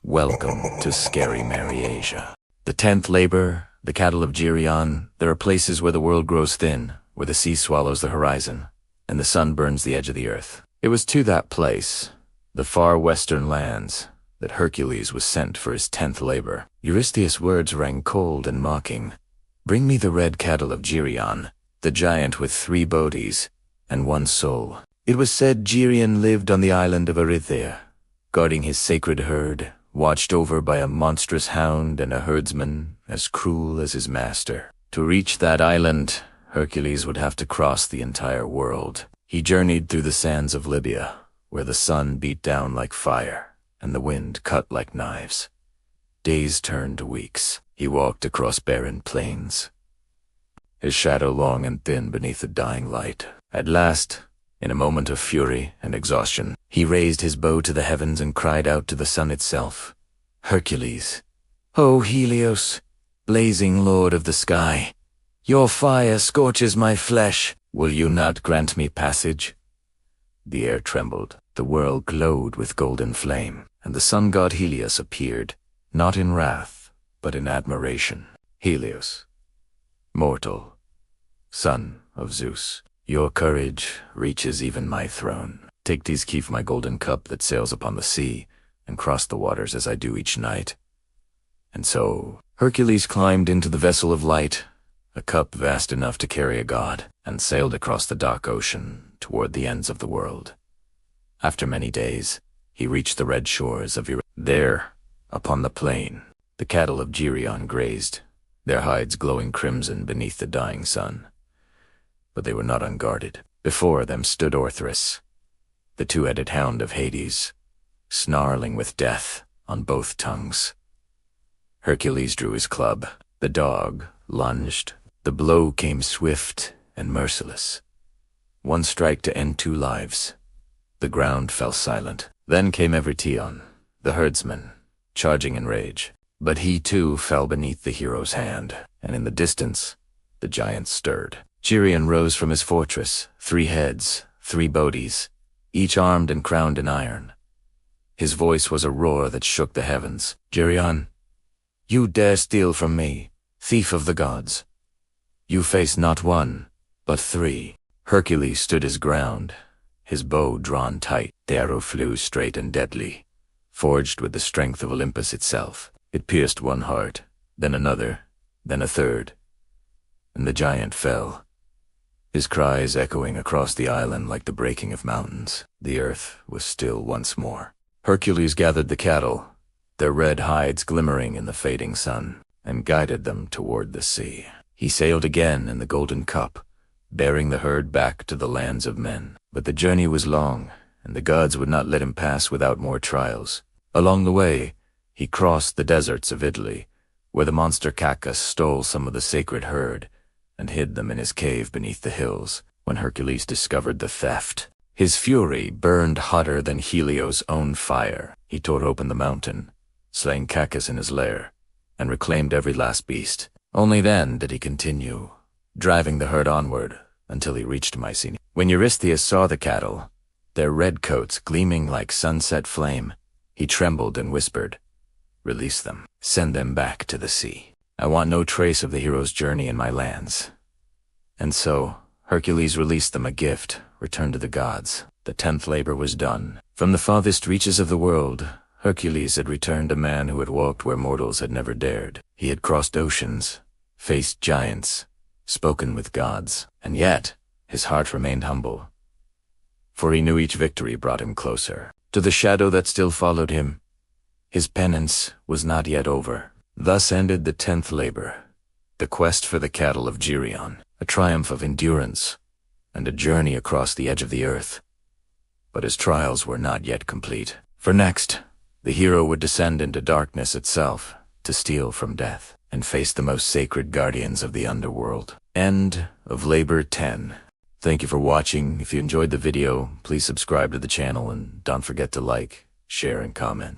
Welcome to Scary Mary Asia. The 10th labor, the cattle of Geryon, there are places where the world grows thin, where the sea swallows the horizon, and the sun burns the edge of the earth. It was to that place, the far western lands, that Hercules was sent for his 10th labor. Eurystheus' words rang cold and mocking. Bring me the red cattle of Geryon, the giant with 3 bodies and 1 soul. It was said Geryon lived on the island of Erythea, guarding his sacred herd, watched over by a monstrous hound and a herdsman as cruel as his master. To reach that island, Hercules would have to cross the entire world. He journeyed through the sands of Libya, where the sun beat down like fire and the wind cut like knives. Days turned to weeks. He walked across barren plains, his shadow long and thin beneath the dying light. At last, in a moment of fury and exhaustion, he raised his bow to the heavens and cried out to the sun itself, "Hercules, O Helios, blazing lord of the sky, your fire scorches my flesh. Will you not grant me passage?" The air trembled, the world glowed with golden flame, and the sun god Helios appeared, not in wrath, but in admiration. "Helios, mortal, son of Zeus, your courage reaches even my throne. Take these keep my golden cup that sails upon the sea, and cross the waters as I do each night." And so Hercules climbed into the vessel of light, a cup vast enough to carry a god, and sailed across the dark ocean toward the ends of the world. After many days, he reached the red shores of Erythea. There, upon the plain, the cattle of Geryon grazed, their hides glowing crimson beneath the dying sun. But they were not unguarded. Before them stood Orthrus, the 2-headed hound of Hades, snarling with death on both tongues. Hercules drew his club. The dog lunged. The blow came swift and merciless. 1 strike to end 2 lives. The ground fell silent. Then came Erytion, the herdsman, charging in rage. But he too fell beneath the hero's hand, and in the distance, the giant stirred. Geryon rose from his fortress, 3 heads, 3 bodies, each armed and crowned in iron. His voice was a roar that shook the heavens. "Geryon, you dare steal from me, thief of the gods. You face not 1, but 3. Hercules stood his ground, his bow drawn tight. The arrow flew straight and deadly, forged with the strength of Olympus itself. It pierced 1 heart, then another, then a 3rd, and the giant fell, his cries echoing across the island like the breaking of mountains. The earth was still once more. Hercules gathered the cattle, their red hides glimmering in the fading sun, and guided them toward the sea. He sailed again in the golden cup, bearing the herd back to the lands of men. But the journey was long, and the gods would not let him pass without more trials. Along the way, he crossed the deserts of Italy, where the monster Cacus stole some of the sacred herd and hid them in his cave beneath the hills. When Hercules discovered the theft, his fury burned hotter than Helios' own fire. He tore open the mountain, slaying Cacus in his lair, and reclaimed every last beast. Only then did he continue, driving the herd onward until he reached Mycenae. When Eurystheus saw the cattle, their red coats gleaming like sunset flame, he trembled and whispered, "Release them. Send them back to the sea. I want no trace of the hero's journey in my lands." And so Hercules released them, a gift returned to the gods. The 10th labor was done. From the farthest reaches of the world, Hercules had returned a man who had walked where mortals had never dared. He had crossed oceans, faced giants, spoken with gods, and yet his heart remained humble, for he knew each victory brought him closer to the shadow that still followed him. His penance was not yet over. Thus ended the 10th labor, the quest for the cattle of Geryon, a triumph of endurance, and a journey across the edge of the earth. But his trials were not yet complete, for next, the hero would descend into darkness itself to steal from death and face the most sacred guardians of the underworld. End of Labor 10. Thank you for watching. If you enjoyed the video, please subscribe to the channel and don't forget to like, share, and comment.